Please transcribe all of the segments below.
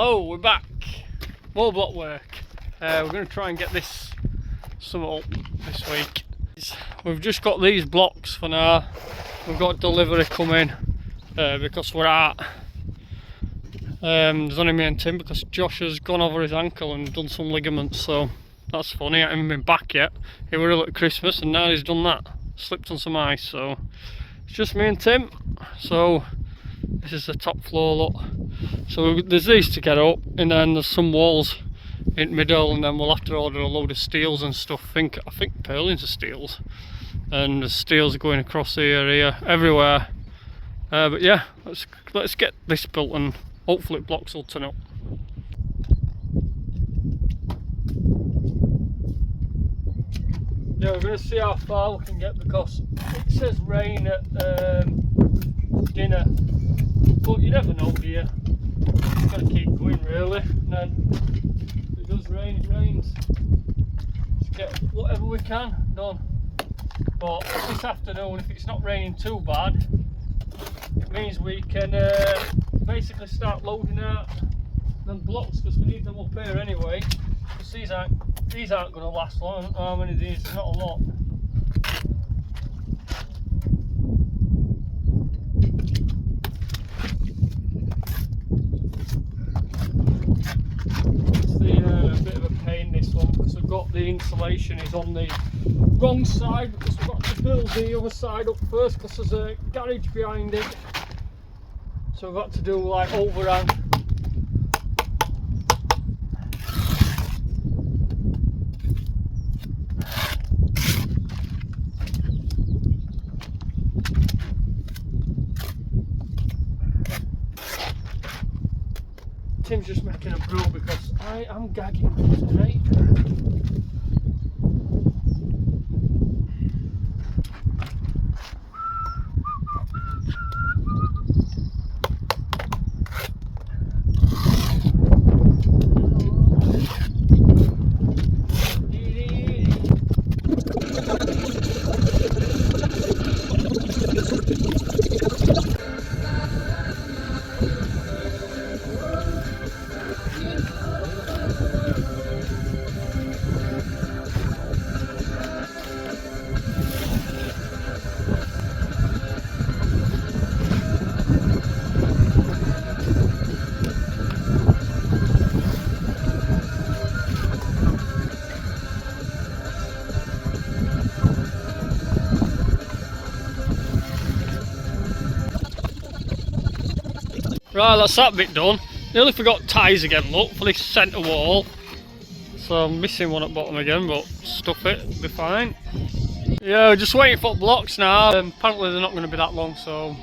Hello, we're back. More block work. We're going to try and get this sum up this week. We've just got these blocks for now. We've got delivery coming because we're out. There's only me and Tim because Josh has gone over his ankle and done some ligaments, so that's funny. I haven't been back yet. He were ill at Christmas and now he's done that. Slipped on some ice, so it's just me and Tim. So this is the top floor, look. So there's these to get up, and then there's some walls in the middle, and then we'll have to order a load of steels and stuff. I think purlins are steels, and the steels are going across here, everywhere. But yeah, let's get this built, and hopefully blocks will turn up. Yeah, we're going to see how far we can get because it says rain at dinner, but you never know, do you? Just got to keep going really, and then if it does rain, it rains. Just get whatever we can done. But this afternoon, if it's not raining too bad, it means we can basically start loading out them blocks because we need them up here anyway. Because these aren't going to last long. I don't know how many of these, not a lot. It's a bit of a pain, this one, because we've got the insulation is on the wrong side because we've got to build the other side up first because there's a garage behind it. So we've got to do like overhang. Tim's just making a brew because I am gagging today. Right, that's that bit done. Nearly forgot ties again, look, for this centre wall. So I'm missing one at bottom again, but stuff it, it'll be fine. Yeah, we're just waiting for blocks now. Apparently they're not going to be that long, so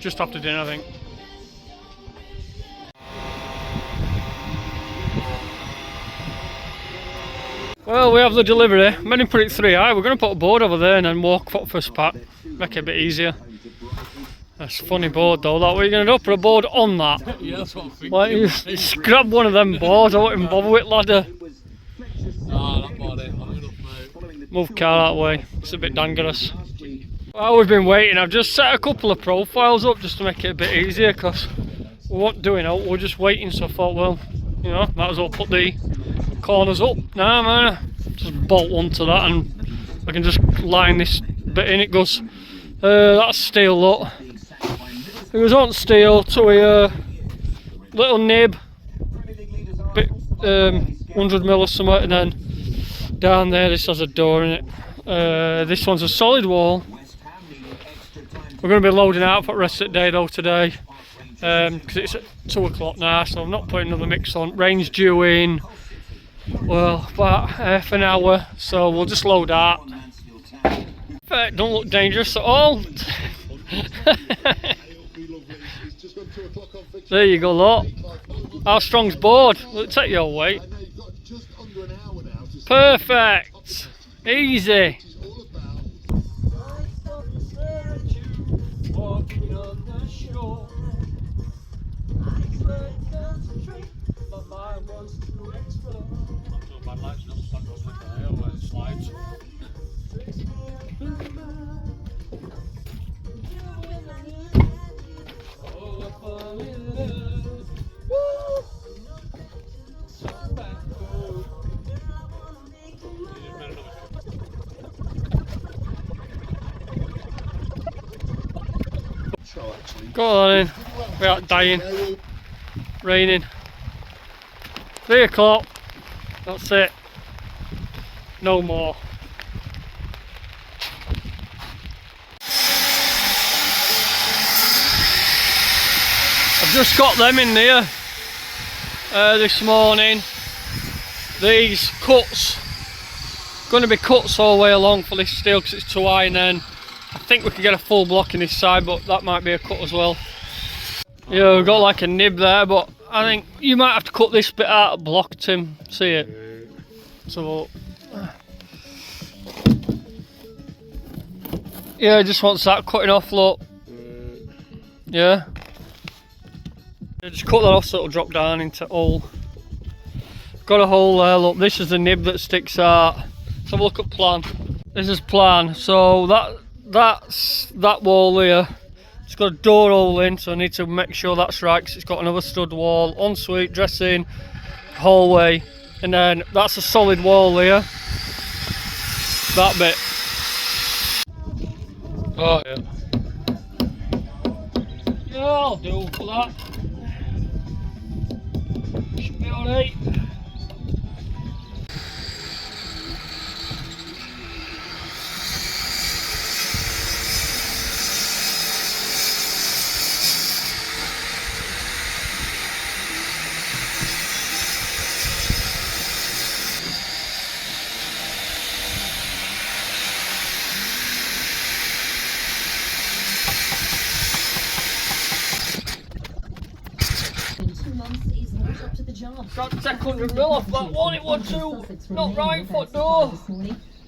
just after dinner I think. Well, we have the delivery. I'm going to put it 3 high. We're going to put a board over there and then walk for first part. Make it a bit easier. That's a funny board though, that. What are you going to do? Put a board on that? Yeah, that's what I'm thinking. Like, you just grab one of them boards, I wouldn't bother with ladder. Ah, that body, I'm going up, mate. Move car that way, it's a bit dangerous. Well, we've been waiting. I've just set a couple of profiles up just to make it a bit easier because we weren't doing it, we're just waiting, so I thought, well, you know, might as well put the corners up. Nah, man, just bolt one to that and I can just line this bit in. It goes, that's steel, look. It was on steel to a little nib, bit 100mm or something, and then down there this has a door in it. This one's a solid wall. We're going to be loading out for the rest of the day though today, because it's at 2 o'clock now, so I'm not putting another mix on. Rain's due in, well, about half an hour, so we'll just load out. Don't look dangerous at all. There you go, lot. How strong's board? Will it take your weight? Perfect. Easy. Go on in. We are dying. Raining. 3 o'clock. That's it. No more. I've just got them in there this morning. These cuts, going to be cuts all the way along for this steel because it's too high, and then I think we could get a full block in this side, but that might be a cut as well. Yeah, we've got like a nib there, but I think you might have to cut this bit out of block, Tim. See it? So, yeah, just wants that cutting off, look. Yeah. Just cut that off so it'll drop down into hole. Got a hole there, look, this is the nib that sticks out. Let's have a look at plan. This is plan, so that's that wall there. It's got a door hole in, so I need to make sure that's right because it's got another stud wall, ensuite, dressing, hallway, and then that's a solid wall there. That bit. Oh yeah. Yeah, I'll do for that. Should be alright. Got 600 mil off that one, it was too not right foot door.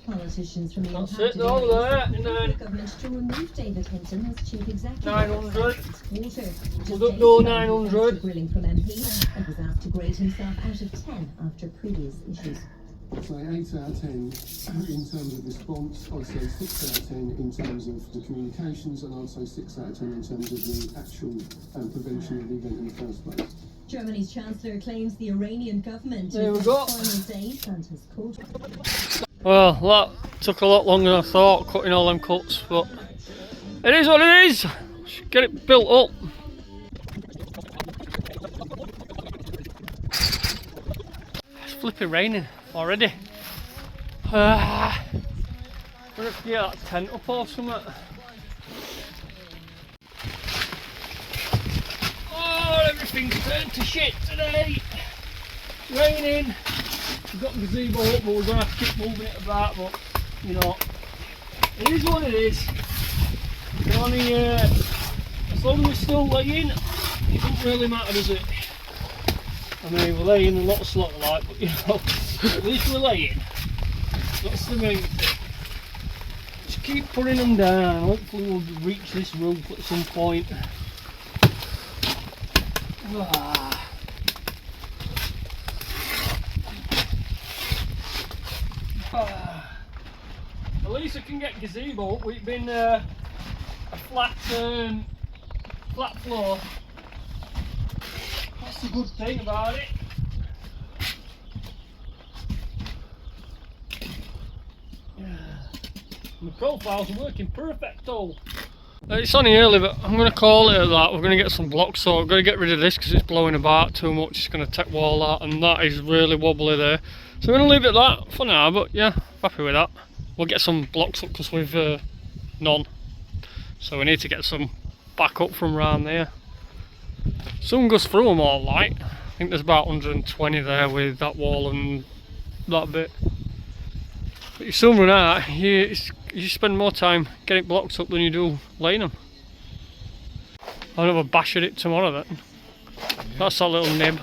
Politicians remain That's it though, there, and then government to remove David Hinton as chief executive. 900. We'll do 900. Grilling from MP and was asked to grade himself out of 10 after previous issues. I'd say 8 out of 10 in terms of response, I'd say 6 out of 10 in terms of the communications, and I'd say 6 out of 10 in terms of the actual prevention of the event in the first place. Germany's Chancellor claims the Iranian government There we is go. final days and has called. Well, that took a lot longer than I thought, cutting all them cuts, but it is what it is. Should get it built up. It's flipping raining already. Wonder if we can get that tent up or something. Oh, everything's turned to shit today. Raining. We've got the gazebo up, but we're going to have to keep moving it about, but you know, it is what it is. It's only, as long as we're still laying, it doesn't really matter, does it? I mean, we're laying a lot of slot like, but you know, at least we're laying. That's the main thing. Just keep putting them down. Hopefully we'll reach this roof at some point. At least I can get gazebo up. We've been a flat floor. That's the good thing about it. The profiles are working perfecto. It's only early, but I'm going to call it at that. We're going to get some blocks, so I'm going to get rid of this because it's blowing about too much. It's going to take wall out, and that is really wobbly there. So we're going to leave it at that for now, but yeah, happy with that. We'll get some blocks up because we've none. So we need to get some back up from around there. Some goes through them all right. I think there's about 120 there with that wall and that bit. But you soon run out. You spend more time getting blocks up than you do laying them. I'll have a bash at it tomorrow then. That's that little nib.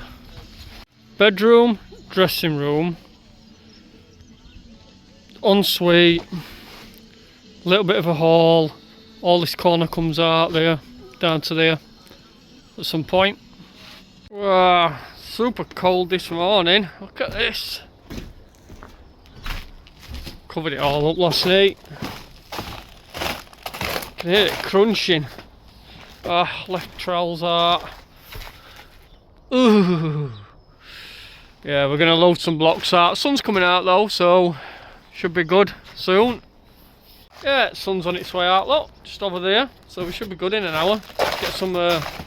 Bedroom, dressing room, ensuite, a little bit of a hall. All this corner comes out there, down to there at some point. Wow, super cold this morning. Look at this. Covered it all up last night. Can hear it crunching. Left trowels out. Ooh. Yeah, we're gonna load some blocks out. Sun's coming out though, so should be good soon. Yeah, sun's on its way out, look, just over there. So we should be good in an hour. get some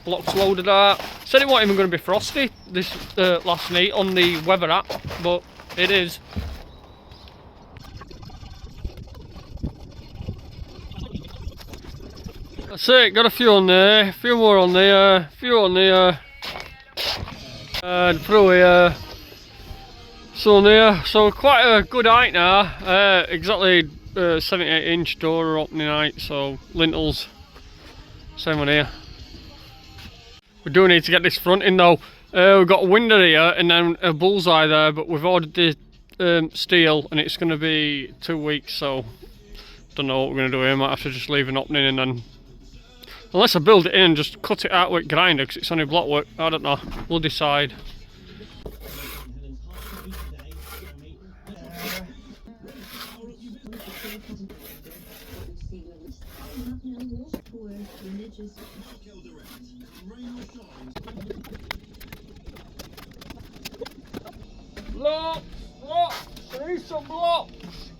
blocks loaded out. Said it wasn't even going to be frosty this last night on the weather app, but it is. That's it, got a few on there, a few more on there, a few on there, and through here, so on there. So quite a good height now, exactly 78-inch door opening height, so lintels, same one here. We do need to get this front in though. We've got a window here and then a bullseye there, but we've ordered the steel and it's going to be 2 weeks, so don't know what we're going to do here. Might have to just leave an opening and then, unless I build it in and just cut it out with grinder because it's only block work, I don't know, we'll decide. Blocks! I need some blocks!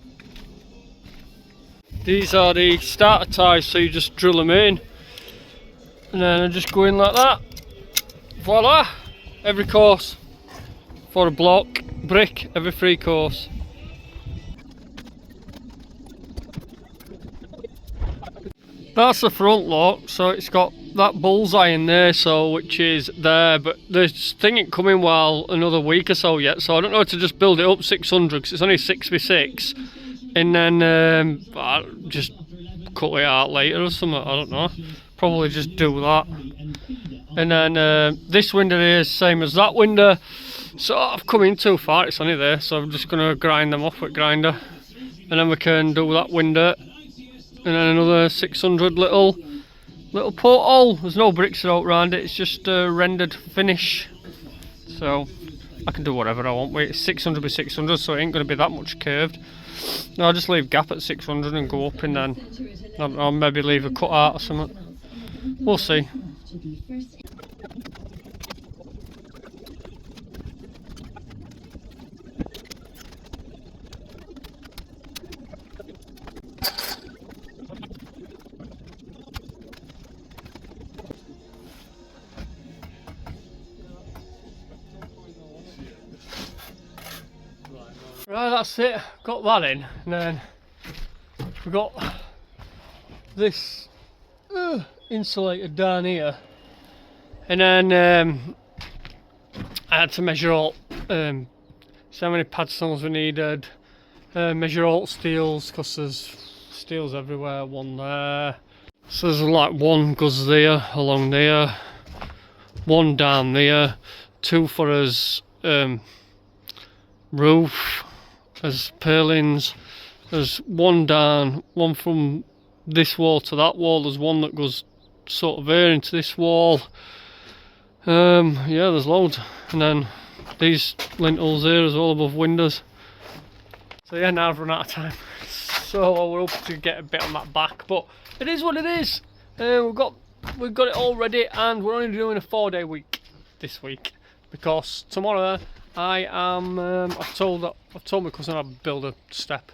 These are the starter ties, so you just drill them in and then I just go in like that. Voila! Every course for a block, brick, every 3 course. That's the front lock, so it's got that bullseye in there, so which is there, but the thing ain't coming while another week or so yet, so I don't know how to just build it up 600 because it's only 6x6, and then I'll just cut it out later or something. I don't know, probably just do that. And then this window here is same as that window, so I've come in too far, it's only there, so I'm just going to grind them off with grinder, and then we can do that window. And then another 600 little porthole. There's no bricks out around it, it's just a rendered finish. So I can do whatever I want with it. It's 600 by 600, so it ain't going to be that much curved. No, I'll just leave gap at 600 and go up, and then I'll maybe leave a cut out or something. We'll see. Right, that's it, got that in, and then we got this insulated down here, and then I had to measure all so how many pad stones we needed, measure all steels because there's steels everywhere, one there, so there's like one goes there, along there, one down there, 2 for us roof as purlins, there's one down, one from this wall to that wall, there's one that goes sort of here into this wall, yeah, there's loads, and then these lintels here as well above windows. So yeah, now I've run out of time, so I will hope to get a bit on that back, but it is what it is. We've got it all ready, and we're only doing a 4-day week this week because tomorrow I am, I've told my cousin I'd build a step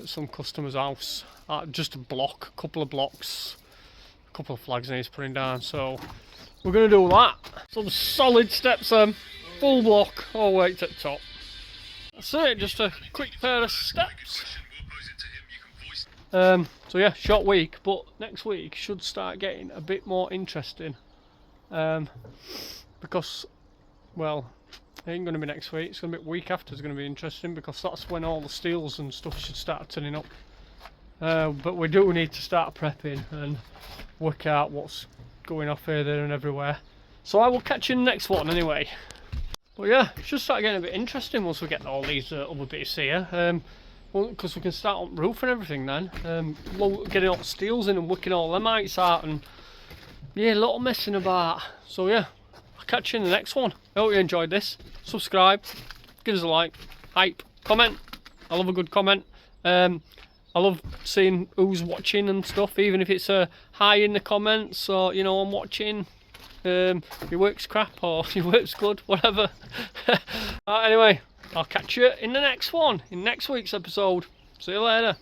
at some customer's house, just a block, a couple of blocks, a couple of flags he's putting down, so we're going to do that. Some solid steps, full block all the way to the top. That's it, just a quick pair of steps. So yeah, short week, but next week should start getting a bit more interesting, because, well, it ain't going to be next week, it's going to be a week after. It's going to be interesting because that's when all the steels and stuff should start turning up. But we do need to start prepping and work out what's going off here, there and everywhere. So I will catch you in the next one anyway. But yeah, it should start getting a bit interesting once we get all these other bits here. Well, because we can start on roof and everything then. Getting all the steels in and working all them heights out, and yeah, a lot of messing about. So yeah, I'll catch you in the next one. I hope you enjoyed this. Subscribe, give us a like, hype, comment. I love a good comment. I love seeing who's watching and stuff, even if it's a hi in the comments, or you know, I'm watching, your work's crap or your work's good, whatever. Anyway, I'll catch you in the next one, in next week's episode. See you later.